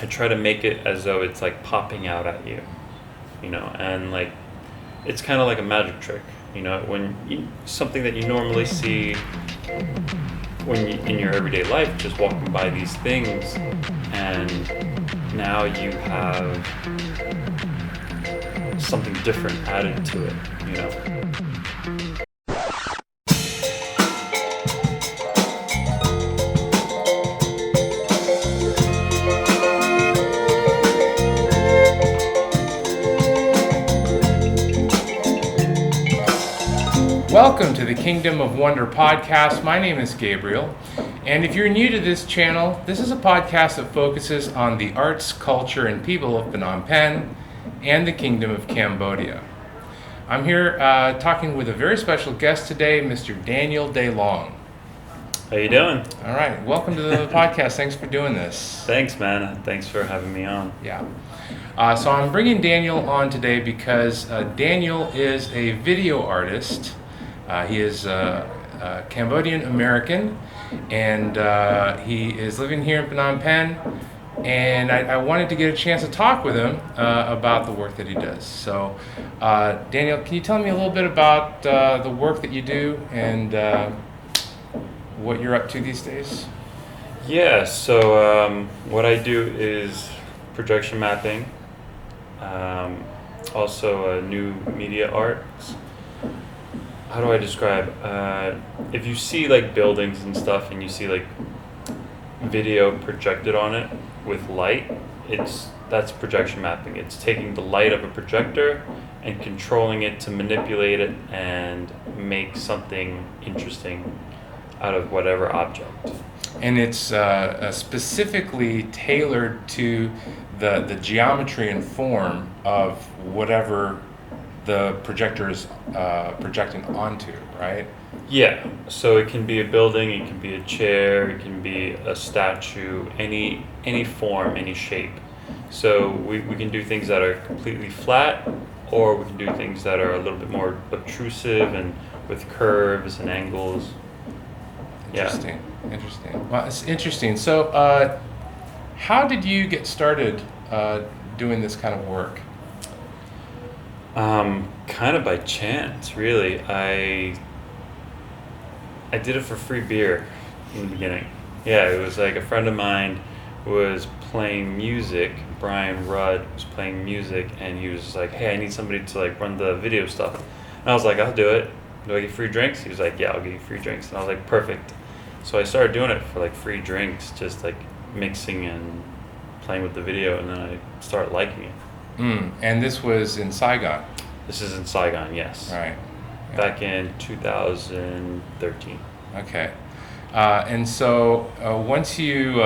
I try to make it as though it's like popping out at you, and like it's kind of like a magic trick, when something that you normally see in your everyday life, just walking by these things, and now you have something different added to it. Welcome to the Kingdom of Wonder podcast. My name is Gabriel, and if you're new to this channel, this is a podcast that focuses on the arts, culture, and people of Phnom Penh and the Kingdom of Cambodia. I'm here talking with a very special guest today, Mr. Daniel De Long. How you doing? All right, welcome to the podcast. Thanks for doing this. Thanks, man. Thanks for having me on. Yeah. So I'm bringing Daniel on today because Daniel is a video artist. He is Cambodian-American, and he is living here in Phnom Penh, and I wanted to get a chance to talk with him about the work that he does. So, Daniel, can you tell me a little bit about the work that you do and what you're up to these days? Yeah, so what I do is projection mapping, also new media arts. How do I describe? If you see like buildings and stuff and you see like video projected on it with light, that's projection mapping. It's taking the light of a projector and controlling it to manipulate it and make something interesting out of whatever object. And it's specifically tailored to the geometry and form of whatever the projector is projecting onto, right? Yeah, so it can be a building, it can be a chair, it can be a statue, any form, any shape. So we can do things that are completely flat, or we can do things that are a little bit more obtrusive and with curves and angles. Interesting. Well, it's interesting. So how did you get started doing this kind of work? Kind of by chance, really. I did it for free beer in the beginning. Yeah, it was like a friend of mine was playing music. Brian Rudd was playing music, and he was like, "Hey, I need somebody to like run the video stuff." And I was like, "I'll do it. Do I get free drinks?" He was like, "Yeah, I'll give you free drinks." And I was like, "Perfect." So I started doing it for like free drinks, just like mixing and playing with the video, and then I started liking it. And this was in Saigon? This is in Saigon, yes. Right. Yeah. Back in 2013. Okay. And so once you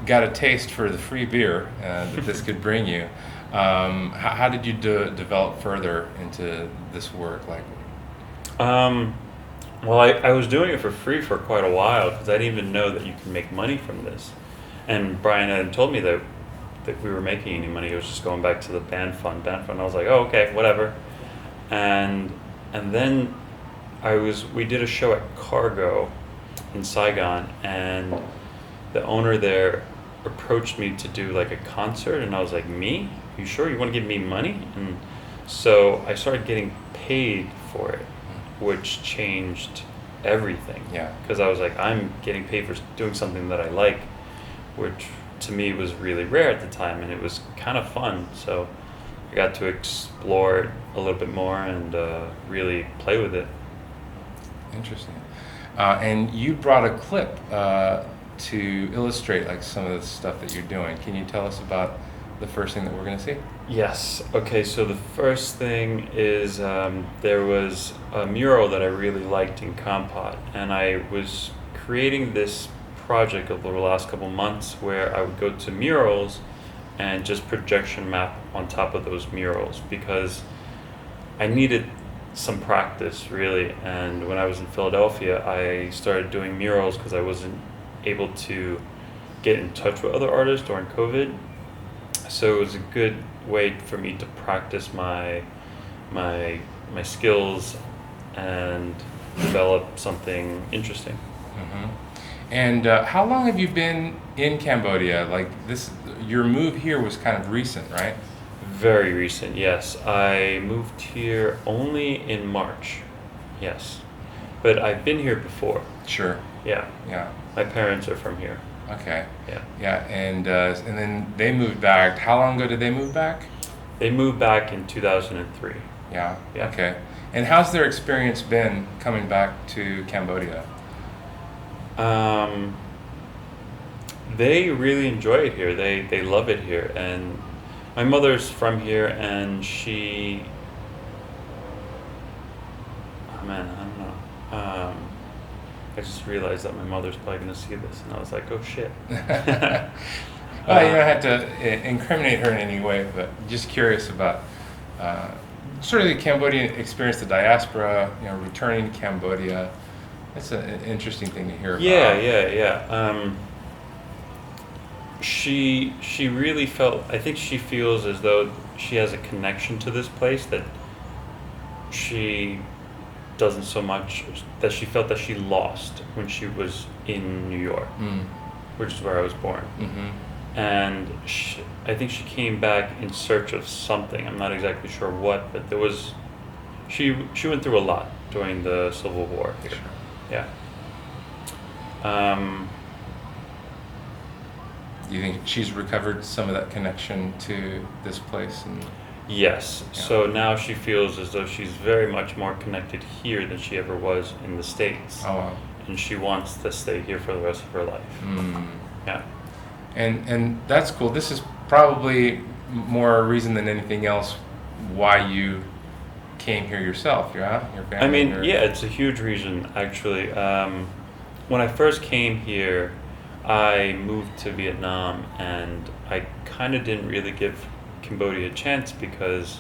got a taste for the free beer that this could bring you, how did you develop further into this work? Well, I was doing it for free for quite a while because I didn't even know that you can make money from this. And Brian hadn't told me that we were making any money. It was just going back to the band fund. I was like, oh, okay, whatever. And then we did a show at Cargo in Saigon, and the owner there approached me to do like a concert, and I was like, me? You sure you want to give me money? And so I started getting paid for it, which changed everything. Yeah. Because I was like, I'm getting paid for doing something that I like, which to me was really rare at the time, and it was kind of fun. So I got to explore it a little bit more and really play with it. Interesting. And you brought a clip to illustrate like some of the stuff that you're doing. Can you tell us about the first thing that we're going to see? Yes. Okay, so the first thing is there was a mural that I really liked in Kampot, and I was creating this project over the last couple months where I would go to murals and just projection map on top of those murals because I needed some practice, really. And when I was in Philadelphia, I started doing murals because I wasn't able to get in touch with other artists during COVID. So it was a good way for me to practice my skills and develop something interesting. Mm-hmm. And how long have you been in Cambodia? Like your move here was kind of recent, right? Very recent, yes. I moved here only in March, yes. But I've been here before. Sure. Yeah. Yeah. My parents are from here. Okay. Yeah. Yeah, and then they moved back. How long ago did they move back? They moved back in 2003. Yeah. Yeah. Okay. And how's their experience been coming back to Cambodia? They really enjoy it here. They love it here. And my mother's from here, and she... Oh man, I don't know. I just realized that my mother's probably going to see this, and I was like, oh shit. Well, you don't have to incriminate her in any way, but just curious about sort of the Cambodian experience, the diaspora, returning to Cambodia. That's an interesting thing to hear about. Yeah. She really felt, I think she feels as though she has a connection to this place that she doesn't so much, that she felt that she lost when she was in New York, which is where I was born. Mm-hmm. And I think she came back in search of something. I'm not exactly sure what, but she went through a lot during the Civil War here. Sure. Yeah. Do you think she's recovered some of that connection to this place? Yes. Yeah. So now she feels as though she's very much more connected here than she ever was in the States. Oh, wow. And she wants to stay here for the rest of her life. Yeah. And that's cool. This is probably more a reason than anything else why you came here yourself, yeah? Your family. I mean, yeah, it's a huge reason, actually. When I first came here, I moved to Vietnam, and I kind of didn't really give Cambodia a chance because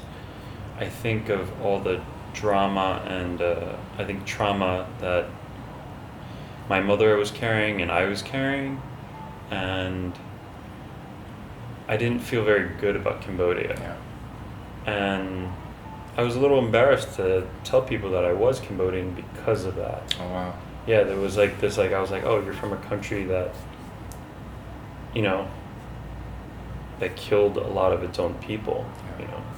I think of all the drama and I think trauma that my mother was carrying and I was carrying, and I didn't feel very good about Cambodia. Yeah. And I was a little embarrassed to tell people that I was Cambodian because of that. Oh, wow. Yeah, there was like this, like I was like, oh, you're from a country that, that killed a lot of its own people,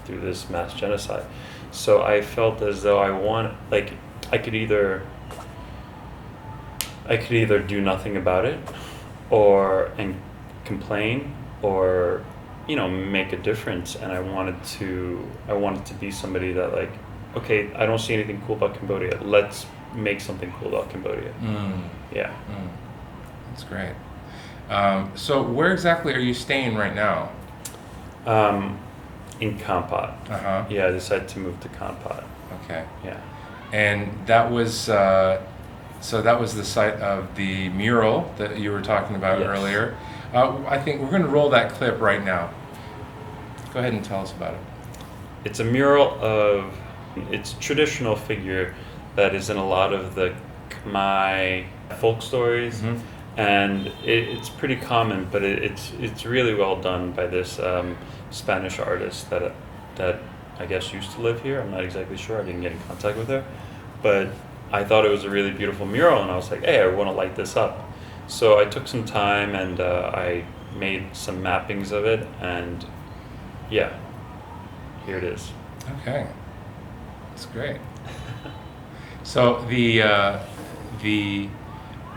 through this mass genocide. So I felt as though I could either do nothing about it, and complain, or make a difference. And I wanted to be somebody that, like, okay, I don't see anything cool about Cambodia, let's make something cool about Cambodia. Yeah. That's great. So where exactly are you staying right now? In Kampot. Uh-huh. Yeah, I decided to move to Kampot. Okay. Yeah. And that was so that was the site of the mural that you were talking about Yes. earlier. I think we're going to roll that clip right now. Go ahead and tell us about it. It's a mural of, it's a traditional figure that is in a lot of the Khmer folk stories. Mm-hmm. And it's pretty common, but it's really well done by this Spanish artist that I guess used to live here. I'm not exactly sure. I didn't get in contact with her, but I thought it was a really beautiful mural, and I was like, hey, I want to light this up. So I took some time and I made some mappings of it, and yeah, here it is. Okay, that's great. So the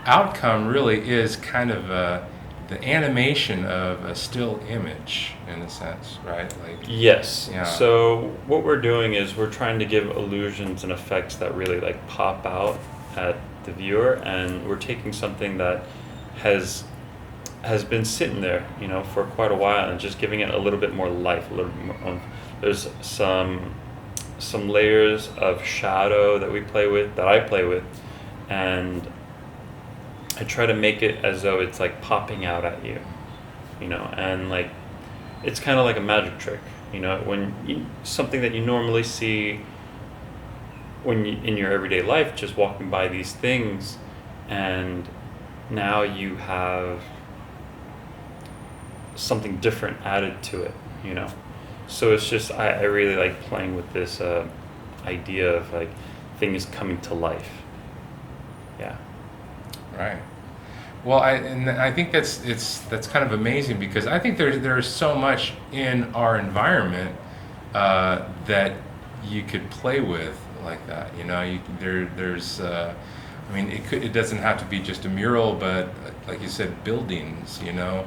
outcome really is kind of the animation of a still image, in a sense, right? Like, yes. Yeah. So what we're doing is we're trying to give illusions and effects that really like pop out at the viewer, and we're taking something that has been sitting there, for quite a while, and just giving it a little bit more life, a little bit more. There's some layers of shadow that I play with, and I try to make it as though it's like popping out at you, and like it's kind of like a magic trick, when something that you normally see in your everyday life, just walking by these things, and now you have something different added to it, So it's just I really like playing with this idea of like things coming to life. Yeah. right. Well, I think that's kind of amazing, because I think there's so much in our environment that you could play with like that. You know, there's I mean, it doesn't have to be just a mural, but like you said, buildings. You know,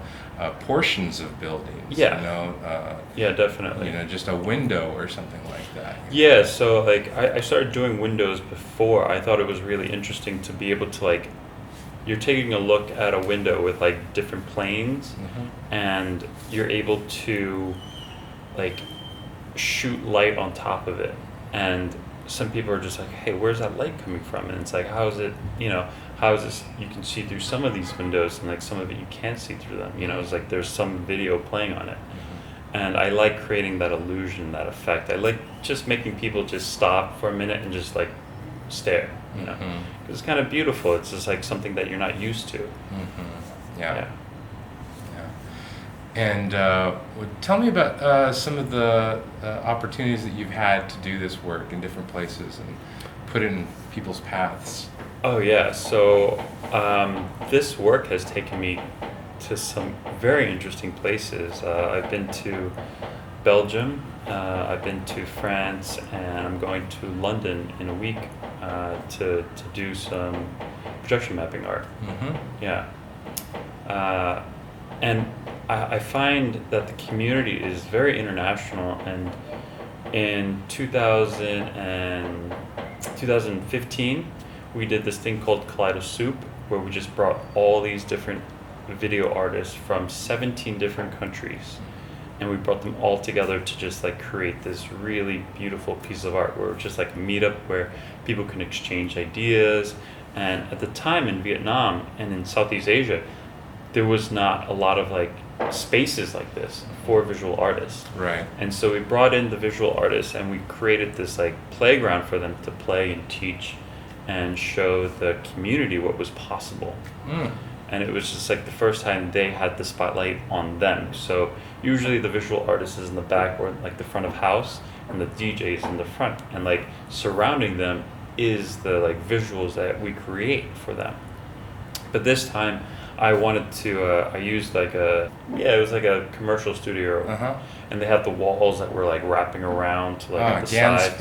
portions of buildings. Yeah. You know. Yeah, definitely. You know, just a window or something like that. Yeah, so like I started doing windows before. I thought it was really interesting to be able to like, you're taking a look at a window with like different planes, and you're able to like shoot light on top of it. And some people are just like, hey, where's that light coming from? And it's like, how is it, you know, how is this, you can see through some of these windows and like some of it you can't see through them. You know, it's like there's some video playing on it. And I like creating that illusion, that effect. I like just making people just stop for a minute and just like stare, you know, because it's kind of beautiful. It's just like something that you're not used to. Yeah. And tell me about some of the opportunities that you've had to do this work in different places and put it in people's paths. Oh yeah, so this work has taken me to some very interesting places. I've been to Belgium, I've been to France, and I'm going to London in a week to do some projection mapping art. Yeah. And I find that the community is very international, and in 2015 we did this thing called Kaleidosoup, where we just brought all these different video artists from 17 different countries, and we brought them all together to just like create this really beautiful piece of art, where it's just like a meetup where people can exchange ideas. And at the time in Vietnam and in Southeast Asia, there was not a lot of like spaces like this for visual artists. Right. And so we brought in the visual artists, and we created this like playground for them to play and teach and show the community what was possible. And it was just like the first time they had the spotlight on them. So usually the visual artist is in the back or like the front of house, and the DJ is in the front, and like surrounding them is the like visuals that we create for them. But this time I wanted to, I used like it was like a commercial studio, and they had the walls that were like wrapping around to like the sides.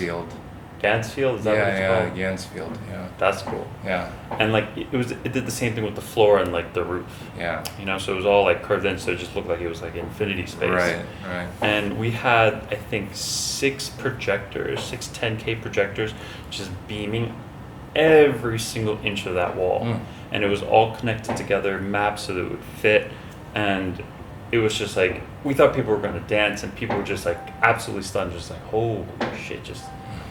Gansfield, is that what it's called? Gansfield, yeah. That's cool. Yeah. And like it did the same thing with the floor and like the roof. Yeah. You know, so it was all like curved in, so it just looked like it was like infinity space. Right. And we had, I think, 6 projectors, 6 10K projectors, just beaming every single inch of that wall. And it was all connected together, mapped so that it would fit. And it was just like, we thought people were going to dance, and people were just like absolutely stunned, just like, holy shit, just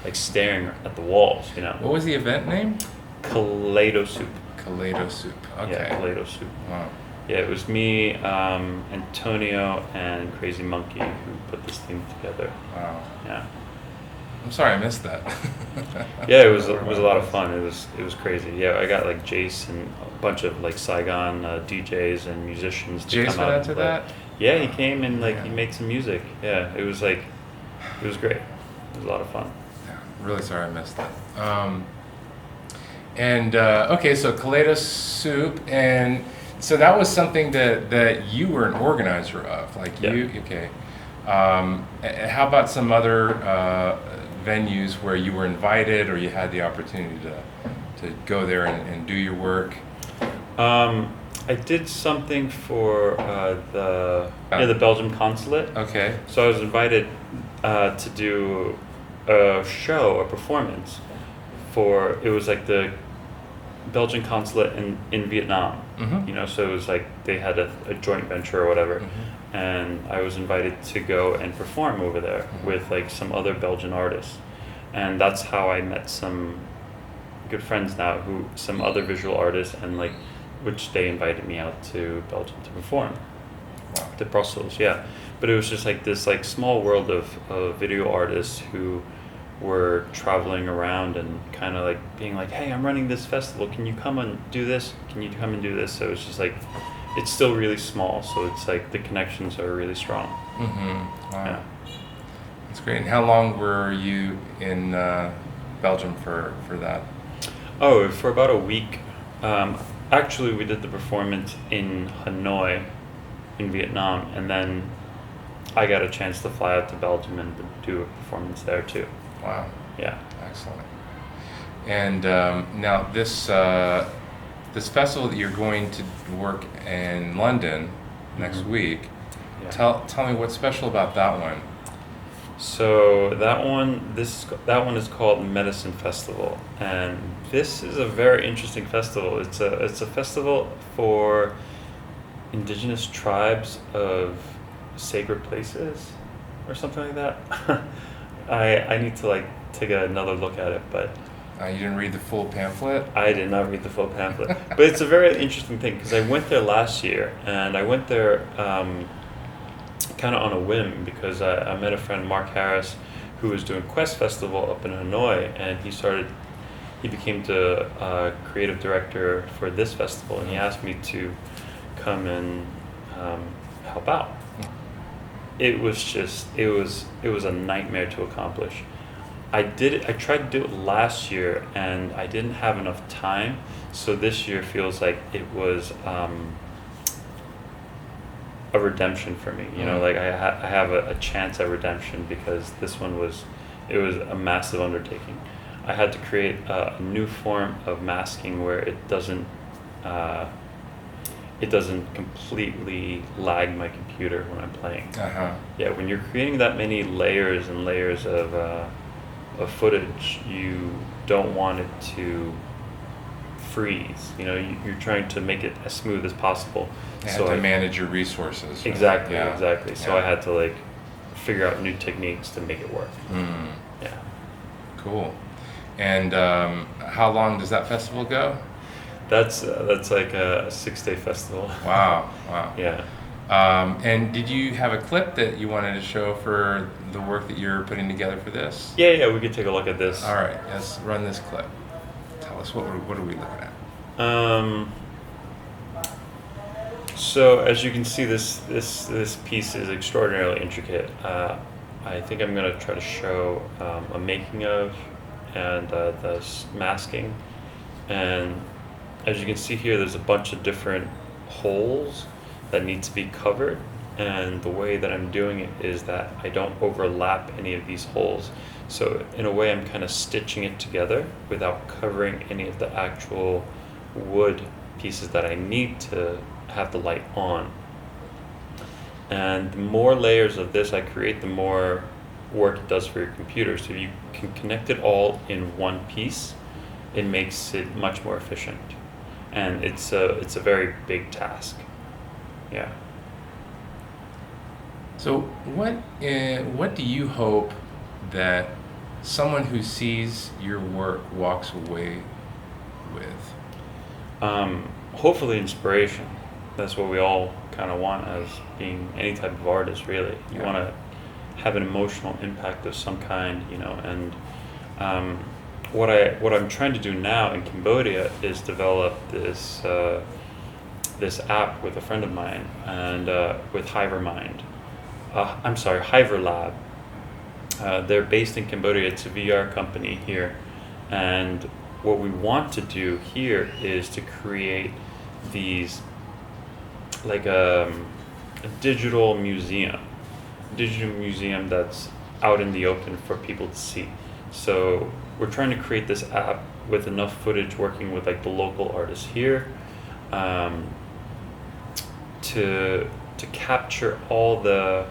like staring at the walls, you know. What was the event name? Kaleidosoup. Kaleidosoup. Okay. Yeah, Kaleidosoup. Wow. Yeah, it was me, Antonio, and Crazy Monkey who put this thing together. Wow. Yeah. I'm sorry I missed that. Yeah, it was a lot of fun. It was crazy. Yeah, I got like Jace and a bunch of like Saigon DJs and musicians to Jace come out went and out to play. that? Yeah, he came and like he made some music. Yeah, it was great. It was a lot of fun. Really sorry I missed that. Okay, so Kaleidosoup, and so that was something that you were an organizer of, like you. Okay. How about some other venues where you were invited, or you had the opportunity to go there and do your work? I did something for the Belgian consulate. Okay. So I was invited to do a show, a performance it was like the Belgian consulate in Vietnam. You know, so it was like they had a joint venture or whatever, and I was invited to go and perform over there with like some other Belgian artists, and that's how I met some good friends now, some other visual artists, and like which they invited me out to Belgium to perform. Wow. To Brussels, yeah. But it was just like this like small world of video artists who were traveling around and kind of like being like, hey, I'm running this festival, can you come and do this? Can you come and do this? So it's just like, it's still really small, so it's like the connections are really strong. Wow. Yeah. That's great. And how long were you in Belgium for that? Oh, for about a week. Actually, we did the performance in Hanoi, in Vietnam, and then I got a chance to fly out to Belgium and do a performance there too. Wow. Yeah. Excellent. And now this festival that you're going to work in London next week, Yeah. tell me what's special about that one. So that one is called Medicine Festival, and this is a very interesting festival. It's a festival for indigenous tribes of sacred places, or something like that. I need to take another look at it, but You didn't read the full pamphlet? I did not read the full pamphlet. But it's a very interesting thing because I went there last year, and I went there kind of on a whim because I met a friend, Mark Harris, who was doing Quest Festival up in Hanoi, and he became the creative director for this festival, and he asked me to come and help out. It was a nightmare to accomplish. I tried to do it last year, and I didn't have enough time, so this year feels like it was a redemption for me. I have a chance at redemption because this one was a massive undertaking. I had to create a new form of masking where it doesn't completely lag my computer when I'm playing. Yeah, when you're creating that many layers and layers of footage, you don't want it to freeze. You're trying to make it as smooth as possible. You have to manage your resources. Right? Exactly, Yeah. exactly. So I had to figure out new techniques to make it work. Yeah. Cool. And how long does that festival go? That's like a 6-day festival. Wow. Yeah. And did you have a clip that you wanted to show for the work that you're putting together for this? Yeah, we could take a look at this. All right, let's run this clip. Tell us, what are we looking at? So as you can see, this piece is extraordinarily intricate. I think I'm going to try to show a making of and the masking. And as you can see here, there's a bunch of different holes that need to be covered. And the way that I'm doing it is that I don't overlap any of these holes. So in a way, I'm kind of stitching it together without covering any of the actual wood pieces that I need to have the light on. And the more layers of this I create, the more work it does for your computer. So if you can connect it all in one piece, it makes it much more efficient. And it's a very big task. Yeah. So what do you hope that someone who sees your work walks away with? Hopefully inspiration. That's what we all kind of want as being any type of artist, really. You want to have an emotional impact of some kind, and what I'm trying to do now in Cambodia is develop this app with a friend of mine, and with Hivermind. Hiver Lab. They're based in Cambodia. It's a VR company here, and what we want to do here is to create these like a digital museum that's out in the open for people to see. So we're trying to create this app with enough footage working with the local artists here to capture all the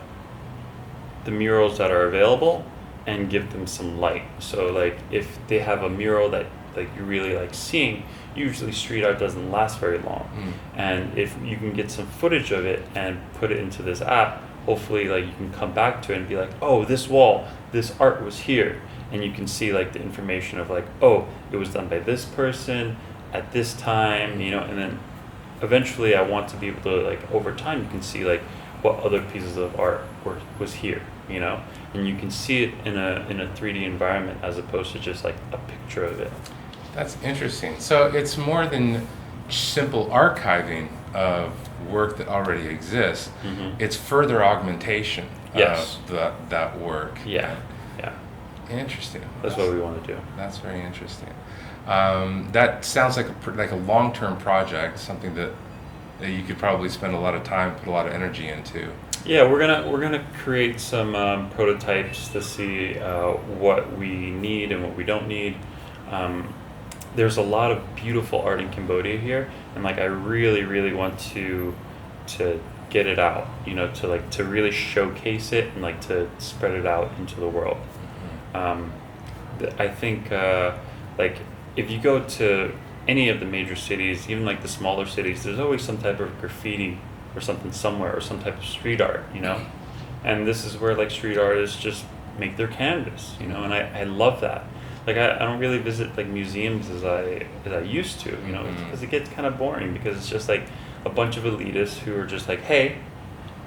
murals that are available and give them some light. So if they have a mural that you really like seeing, usually street art doesn't last very long. And if you can get some footage of it and put it into this app, hopefully you can come back to it and be like, oh, this wall, this art was here, and you can see the information of oh, it was done by this person at this time, and then eventually I want to be able to over time you can see what other pieces of art was here, and you can see it in a 3D environment as opposed to just a picture of it. That's interesting. So it's more than simple archiving of work that already exists. It's further augmentation of that work. Yeah. Interesting. That's what we want to do. That's very interesting. That sounds like a long-term project, something that you could probably spend a lot of time, put a lot of energy into. Yeah, we're gonna create some prototypes to see what we need and what we don't need. There's a lot of beautiful art in Cambodia here, and like I really want to get it out, to really showcase it and like to spread it out into the world. I think like if you go to any of the major cities, even like the smaller cities, there's always some type of graffiti or something somewhere, or some type of street art, and this is where like street artists just make their canvas, and I love that. Like I don't really visit like museums as I used to, because it gets kind of boring, because it's just like a bunch of elitists who are just like, hey,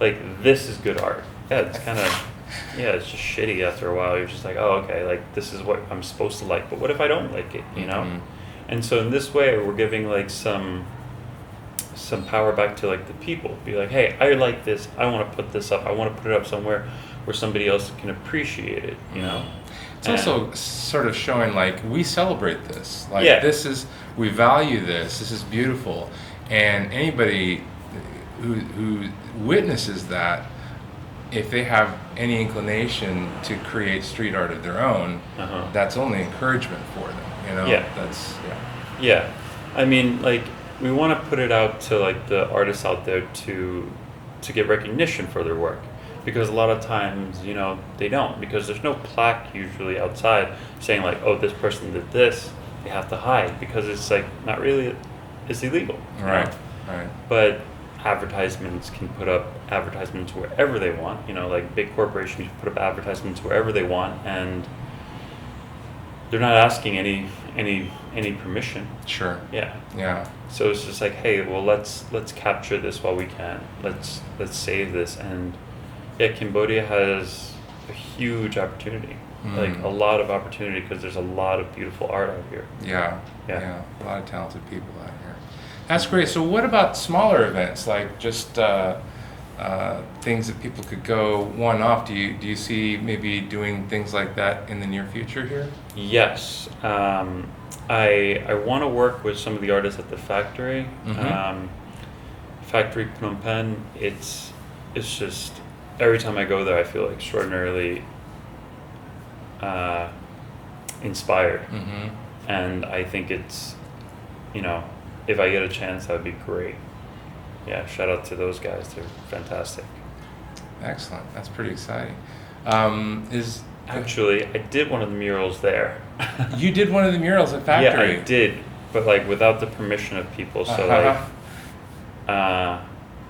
like this is good art. Yeah, it's kind of, it's just shitty after a while. You're just like, oh, okay, like this is what I'm supposed to like, but what if I don't like it, And so in this way, we're giving like some power back to like the people. Be like, hey, I like this. I want to put this up. I want to put it up somewhere where somebody else can appreciate it, It's also sort of showing like we celebrate this. Like we value this. This is beautiful, and anybody who witnesses that, if they have any inclination to create street art of their own, that's only encouragement for them. Yeah, I mean, like we want to put it out to like the artists out there to get recognition for their work. Because a lot of times, they don't, because there's no plaque usually outside saying like, oh, this person did this. They have to hide, because it's like not really, it's illegal. Right. But advertisements can put up advertisements wherever they want. Like big corporations put up advertisements wherever they want, and they're not asking any permission. Sure. Yeah. So it's just like, hey, well, let's capture this while we can. Let's save this. And yeah, Cambodia has a huge opportunity, like a lot of opportunity, because there's a lot of beautiful art out here. Yeah, a lot of talented people out here. That's great. So what about smaller events, like just things that people could go one-off? Do you see maybe doing things like that in the near future here? Yes. I want to work with some of the artists at the factory. Factory Phnom Penh, it's just, every time I go there, I feel extraordinarily inspired. And I think it's, if I get a chance, that would be great. Yeah, shout out to those guys. They're fantastic. Excellent. That's pretty exciting. Actually, I did one of the murals there. You did one of the murals at Factory? Yeah, I did, but like without the permission of people. So I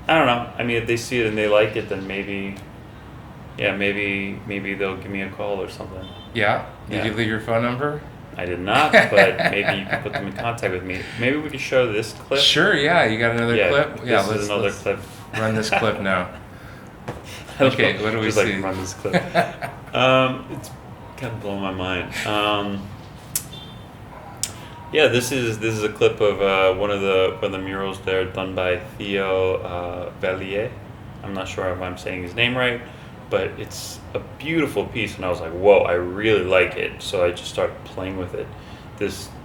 don't know. I mean, if they see it and they like it, then maybe they'll give me a call or something. Yeah? Did you leave your phone number? I did not, but maybe you can put them in contact with me. Maybe we could show this clip. Sure, yeah. You got another clip? Yeah, this is another clip. Run this clip now. Okay, what do we see? Like run this clip. It's kind of blowing my mind. Yeah, this is a clip of one of the murals there done by Theo Vallier. I'm not sure if I'm saying his name right, but it's a beautiful piece, and I was like, whoa, I really like it. So I just started playing with it.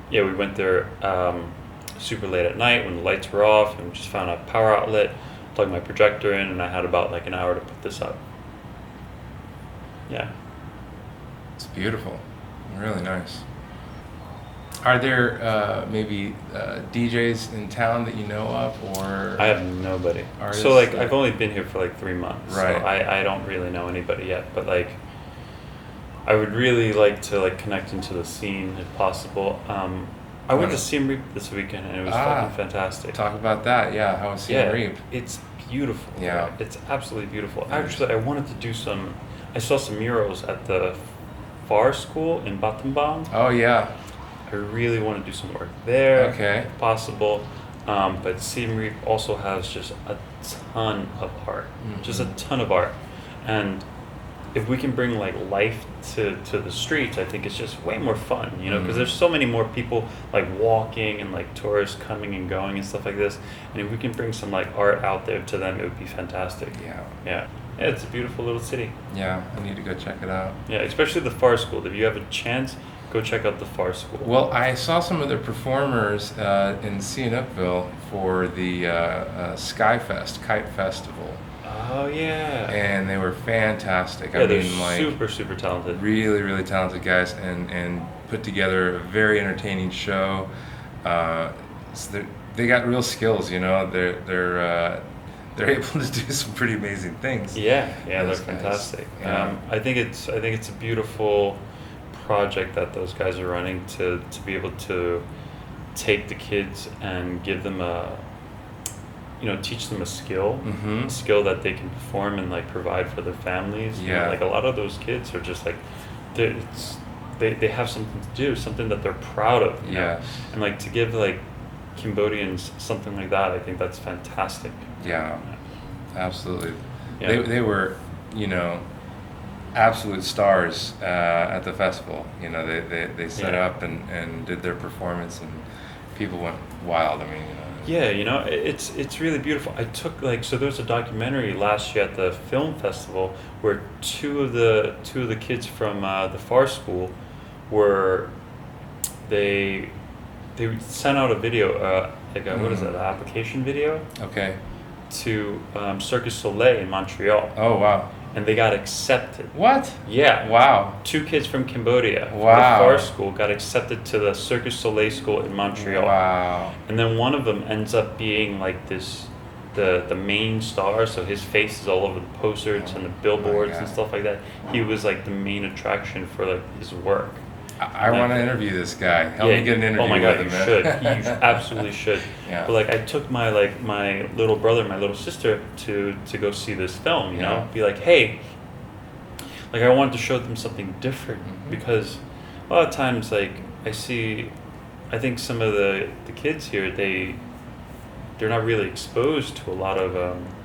We went there super late at night when the lights were off, and just found a power outlet, plugged my projector in, and I had about like an hour to put this up. Yeah. It's beautiful. Really nice. Are there maybe DJs in town that you know of, or? I have nobody. So like I've only been here for like 3 months, right? So I don't really know anybody yet. But like, I would really like to like connect into the scene if possible. I went to Siem Reap this weekend, and it was fucking fantastic. Talk about that. Yeah, how was Siem Reap? It's beautiful. Yeah, it's absolutely beautiful. Actually, I wanted to do I saw some murals at the Far School in Battambang. Oh yeah. I really want to do some work there, if possible. But Siem Reap also has just a ton of art, just a ton of art. And if we can bring like life to the streets, I think it's just way more fun, because there's so many more people like walking and like tourists coming and going and stuff like this. And if we can bring some like art out there to them, it would be fantastic. Yeah, it's a beautiful little city. Yeah, I need to go check it out. Yeah, especially the Far School. If you have a chance, go check out the Far School. Well, I saw some of the performers in Sihanoukville for the Skyfest Kite Festival. Oh yeah. And they were fantastic. Yeah, they're super talented. Really, really talented guys, and put together a very entertaining show. So they got real skills, you know. They're able to do some pretty amazing things. Yeah, they're Those guys. fantastic. Yeah. I think it's a beautiful project that those guys are running to be able to take the kids and give them teach them a skill, Mm-hmm. a skill that they can perform and like provide for their families. You know, Yeah. like a lot of those kids are just like, they have something to do, something that they're proud of. You know? Yes. And like to give like Cambodians something like that, I think that's fantastic. Yeah, absolutely. Yeah. They were, absolute stars at the festival. You know, they set Yeah. up and did their performance, and people went wild. I mean, Yeah, it's really beautiful. I took so there was a documentary last year at the film festival where two of the kids from the Far School were they sent out a video what is that, an application video Okay. to Cirque du Soleil in Montreal, Oh wow. and they got accepted. What? Yeah. Wow. Two kids from Cambodia from Wow. the Far School got accepted to the Cirque du Soleil school in Montreal. Wow. And then one of them ends up being like the main star, so his face is all over the posters and the billboards and God. stuff like that. He was like the main attraction for like his work. I want to interview this guy. Help me get an interview Oh my God, with you him. should. You absolutely should. Yeah. But like I took my little brother, my little sister to go see this film, you know? Yeah. Be like, hey, like I wanted to show them something different because a lot of times like I think some of the kids here, they're not really exposed to a lot of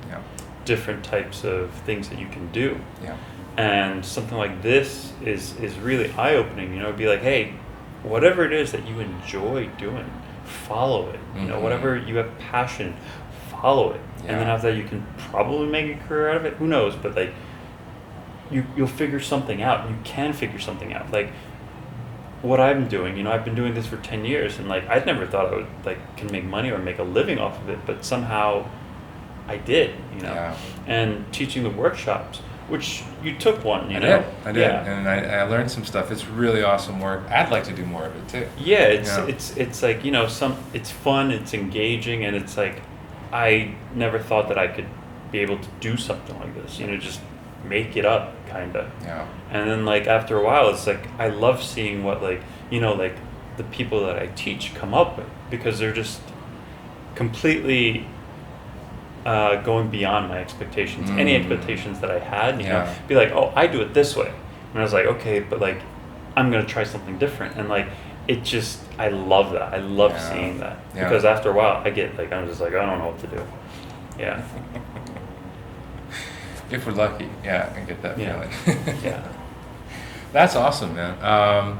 Yeah. different types of things that you can do. Yeah. And something like this is really eye-opening, you know, be like, hey, whatever it is that you enjoy doing, follow it. You know, Mhm. whatever you have passion, follow it. And then Yeah. after that you can probably make a career out of it. Who knows? But like you'll figure something out. You can figure something out. Like what I'm doing, you know, I've been doing this for 10 years and like I'd never thought I would can make money or make a living off of it, but somehow I did, you know. Yeah. And teaching the workshops, which you took one, you I know. did. I did. Yeah. And I learned some stuff. It's really awesome work. I'd like to do more of it too. Yeah, Yeah. it's like, you know, it's fun, it's engaging, and it's like I never thought that I could be able to do something like this, you know, just make it up kind of. Yeah. And then like after a while it's like I love seeing what like, you know, like the people that I teach come up with, because they're just completely going beyond my expectations, any expectations that I had, you know, Yeah. be like, oh, I do it this way. And I was like, okay, but like, I'm going to try something different. And like, it just, I love that. I love Yeah. seeing that. Yeah. Because after a while, I'm just like, I don't know what to do. Yeah. If we're lucky, yeah, I get that Yeah. feeling. Yeah. That's awesome, man.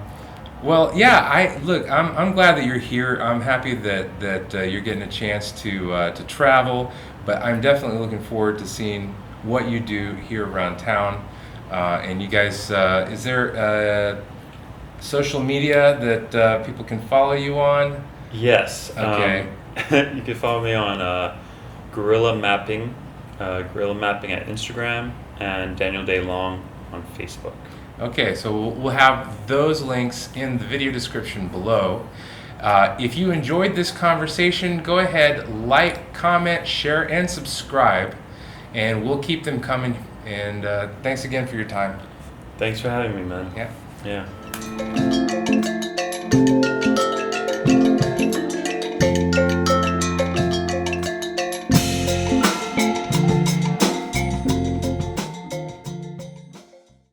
Well, yeah, I'm glad that you're here. I'm happy that you're getting a chance to travel, but I'm definitely looking forward to seeing what you do here around town. And you guys, is there social media that people can follow you on? Yes. Okay. You can follow me on Gorilla Mapping at Instagram, and Daniel Day Long on Facebook. Okay, so we'll have those links in the video description below. If you enjoyed this conversation, go ahead, like, comment, share, and subscribe, and we'll keep them coming. And thanks again for your time. Thanks for having me, man. Yeah. Yeah.